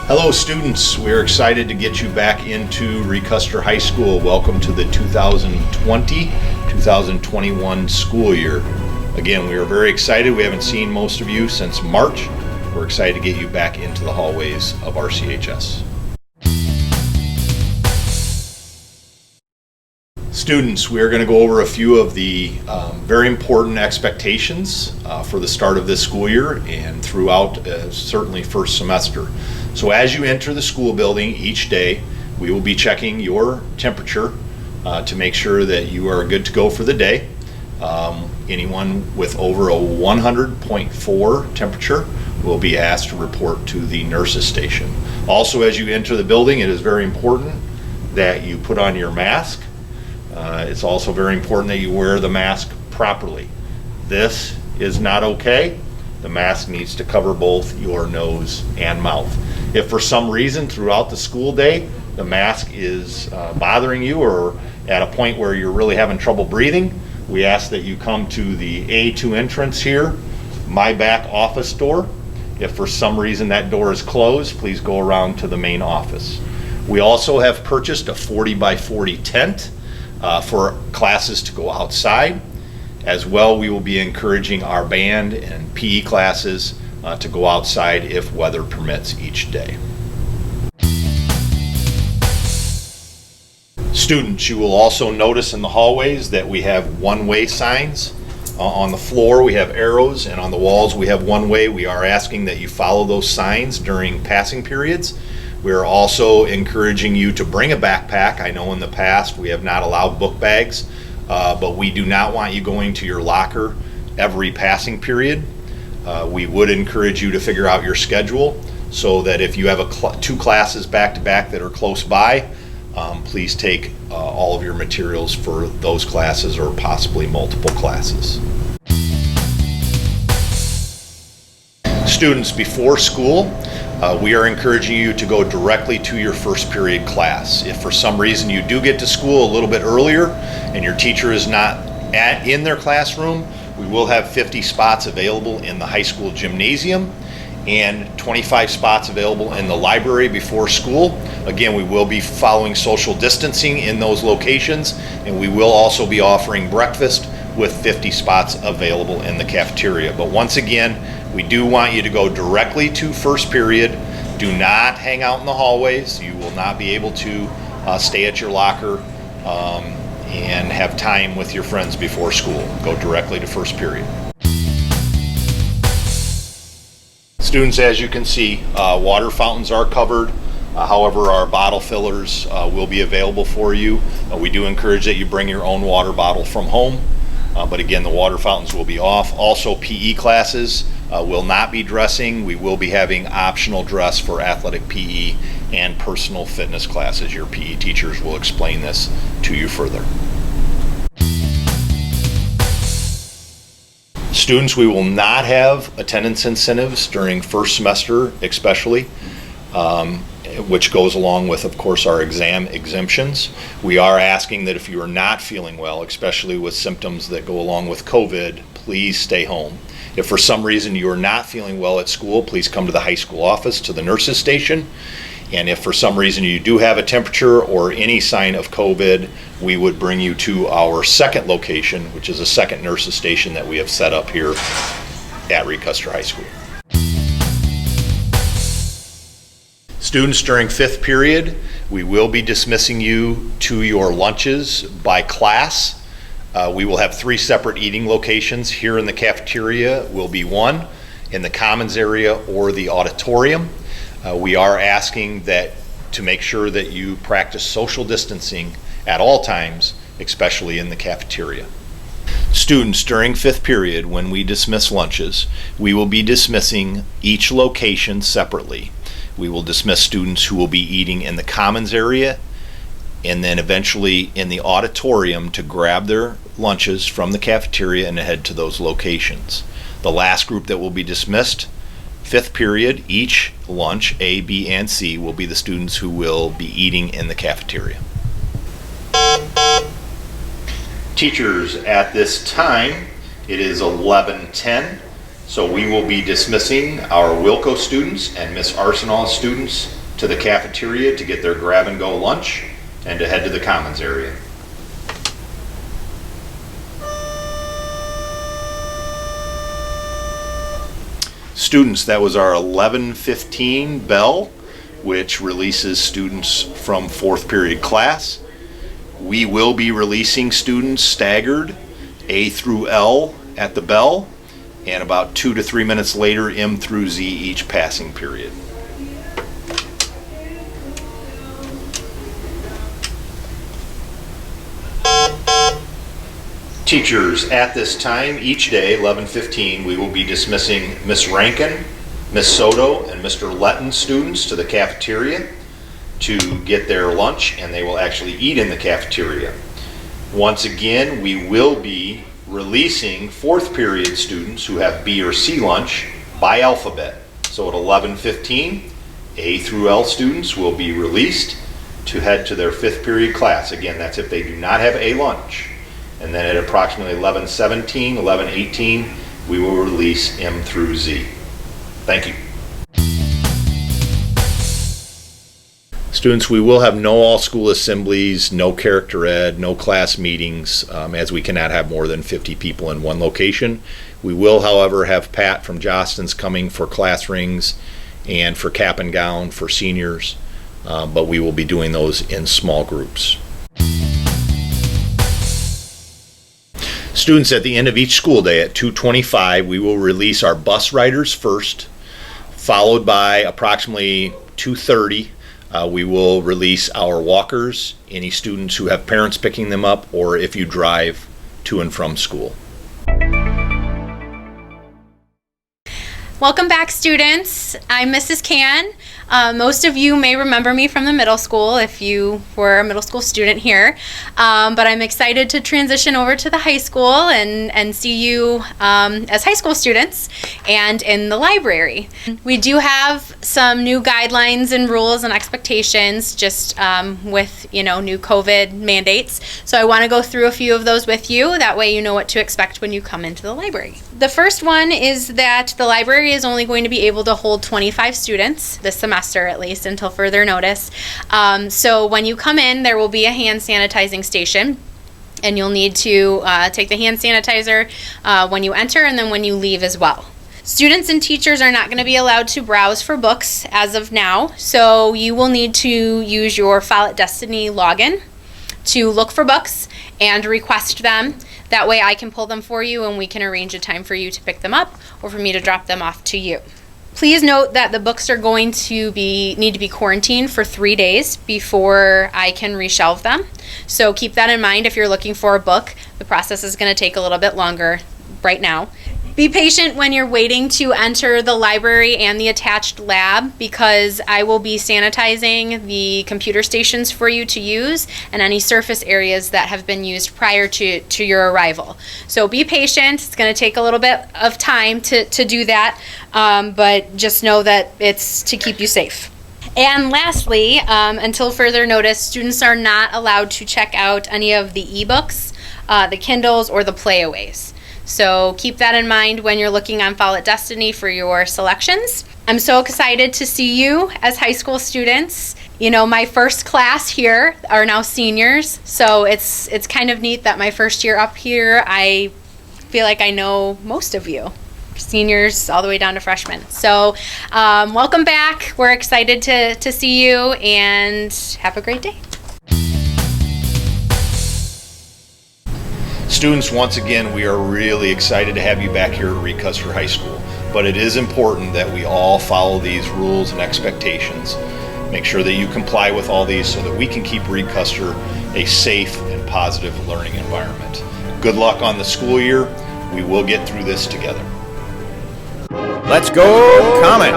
Hello students, we're excited to get you back into Recuster High School. Welcome to the 2020-2021 school year. Again, we are very excited. We haven't seen most of you since March. We're excited to get you back into the hallways of RCHS. Students, we are going to go over a few of the very important expectations for the start of this school year and throughout certainly first semester. So as you enter the school building each day, we will be checking your temperature to make sure that you are good to go for the day. Anyone with over a 100.4 temperature will be asked to report to the nurses station. Also, as you enter the building, it is very important that you put on your mask. It's also very important that you wear the mask properly. This is not okay. The mask needs to cover both your nose and mouth. If for some reason throughout the school day the mask is bothering you or at a point where you're really having trouble breathing, we ask that you come to the A2 entrance here, my back office door. If for some reason that door is closed, please go around to the main office. We also have purchased a 40 by 40 tent for classes to go outside. As well, we will be encouraging our band and PE classes to go outside if weather permits each day. Students, you will also notice in the hallways that we have one-way signs. On the floor we have arrows, and on the walls we have one-way. We are asking that you follow those signs during passing periods. We are also encouraging you to bring a backpack. I know in the past we have not allowed book bags, but we do not want you going to your locker every passing period. We would encourage you to figure out your schedule so that if you have two classes back to back that are close by, please take all of your materials for those classes or possibly multiple classes. Students, before school, we are encouraging you to go directly to your first period class. If for some reason you do get to school a little bit earlier and your teacher is not in their classroom, we will have 50 spots available in the high school gymnasium and 25 spots available in the library before school. Again, we will be following social distancing in those locations, and we will also be offering breakfast with 50 spots available in the cafeteria. But once again, we do want you to go directly to first period. Do not hang out in the hallways. You will not be able to stay at your locker and have time with your friends before school. Go directly to first period. Students, as you can see, water fountains are covered. However, our bottle fillers will be available for you. We do encourage that you bring your own water bottle from home. But again, the water fountains will be off. Also, PE classes will not be dressing. We will be having optional dress for athletic PE and personal fitness classes. Your PE teachers will explain this to you further. Students, we will not have attendance incentives during first semester especially, which goes along with, of course, our exam exemptions. We are asking that if you are not feeling well, especially with symptoms that go along with COVID, please stay home. If for some reason you are not feeling well at school, please come to the high school office, to the nurses station. And if for some reason you do have a temperature or any sign of COVID, we would bring you to our second location, which is a second nurses station that we have set up here at Recuster High School. Students, during fifth period, we will be dismissing you to your lunches by class. We will have 3 separate eating locations. Here in the cafeteria will be one, in the commons area or the auditorium. We are asking that to make sure that you practice social distancing at all times, especially in the cafeteria. Students, during fifth period, when we dismiss lunches, we will be dismissing each location separately. We will dismiss students who will be eating in the commons area and then eventually in the auditorium to grab their lunches from the cafeteria and head to those locations. The last group that will be dismissed, fifth period, each lunch, A, B, and C, will be the students who will be eating in the cafeteria. Teachers, at this time, it is 11:10. So we will be dismissing our Wilco students and Miss Arsenal students to the cafeteria to get their grab-and-go lunch and to head to the commons area. Students, that was our 11:15 bell, which releases students from fourth period class. We will be releasing students staggered A through L at the bell, and about 2 to 3 minutes later M through Z each passing period. Teachers, at this time each day, 11:15, we will be dismissing Miss Rankin, Miss Soto, and Mr. Letton students to the cafeteria to get their lunch, and they will actually eat in the cafeteria. Once again, we will be releasing fourth period students who have B or C lunch by alphabet. So at 11:15, A through L students will be released to head to their fifth period class. Again, that's if they do not have A lunch. And then at approximately 11:17, 11:18, we will release M through Z. Thank you. Students, we will have no all-school assemblies, no character ed, no class meetings, as we cannot have more than 50 people in one location. We will, however, have Pat from Jostens coming for class rings and for cap and gown for seniors, but we will be doing those in small groups. Students, at the end of each school day at 2:25, we will release our bus riders first, followed by approximately 2:30, we will release our walkers, any students who have parents picking them up, or if you drive to and from school. Welcome back, students. I'm Mrs. Can. Most of you may remember me from the middle school if you were a middle school student here, but I'm excited to transition over to the high school and see you as high school students and in the library. We do have some new guidelines and rules and expectations just with new COVID mandates, so I want to go through a few of those with you. That way you know what to expect when you come into the library. The first one is that the library is only going to be able to hold 25 students this semester, at least until further notice. So when you come in, there will be a hand sanitizing station, and you'll need to take the hand sanitizer when you enter and then when you leave as well. Students and teachers are not going to be allowed to browse for books as of now, so you will need to use your Follett Destiny login to look for books and request them. That way I can pull them for you and we can arrange a time for you to pick them up or for me to drop them off to you. Please note that the books are going to need to be quarantined for 3 days before I can reshelve them. So keep that in mind if you're looking for a book. The process is going to take a little bit longer right now. Be patient when you're waiting to enter the library and the attached lab, because I will be sanitizing the computer stations for you to use and any surface areas that have been used prior to your arrival. So be patient. It's going to take a little bit of time to do that, but just know that it's to keep you safe. And lastly, until further notice, students are not allowed to check out any of the ebooks, the Kindles, or the playaways. So keep that in mind when you're looking on Follett Destiny for your selections. I'm so excited to see you as high school students. My first class here are now seniors, so it's kind of neat that my first year up here, I feel like I know most of you. Seniors all the way down to freshmen. So welcome back. We're excited to see you, and have a great day. Students, once again, we are really excited to have you back here at Reed Custer High School, but it is important that we all follow these rules and expectations. Make sure that you comply with all these so that we can keep Reed Custer a safe and positive learning environment. Good luck on the school year. We will get through this together. Let's go, Comet!